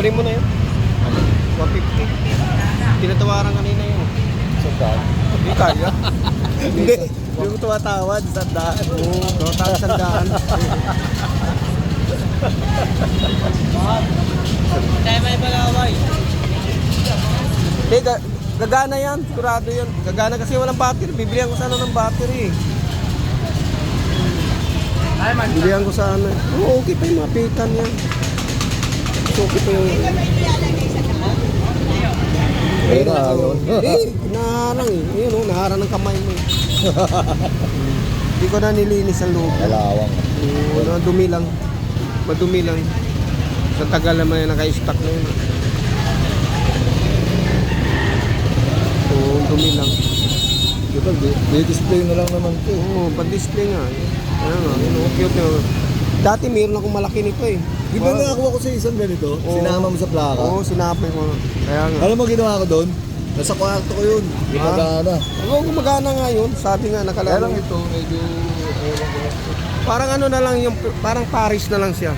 Kunin mo na yun. 150. Tinatawaran kanina yun. Sandaan. Hindi kaya. Hindi. Yung tumatawad, sandaan. Oo, tumatawad sandaan. Tayo may balaway. Hindi, gagana yan. Sigurado yan. Gagana kasi walang battery. Bibilihan ko sana ng battery. Bibilihan ko sana. Oo, okay pa yung mapitan yan. Okay pa yung... Ayun na, ayun. Naharang eh. Ayun oh, naharang ng kamay mo eh. Hindi ko na nilinis ang loob. Kalawang. Oo, dumi lang. Madumi lang. Sa tagal naman yung naka-stock na yun. Oo, dumi lang. Diba, di-display na lang naman ito. Oo, pa-display nga. Ayan nga, yun, cute yun. Dati mayroon akong malaki nito eh. Di ba nakakuha ko sa isang ganito? Oo. Sinama mo sa plaka? Oo, sinapay ko. Kaya nga. Alam mo ginawa ko doon? Nasa kwarto ko yun. Gumagana. Oo, gumagana nga yun. Sabi nga, Kaya nakalala. lang ito, medyo... Parang ano na lang yung, parang Paris na lang siya.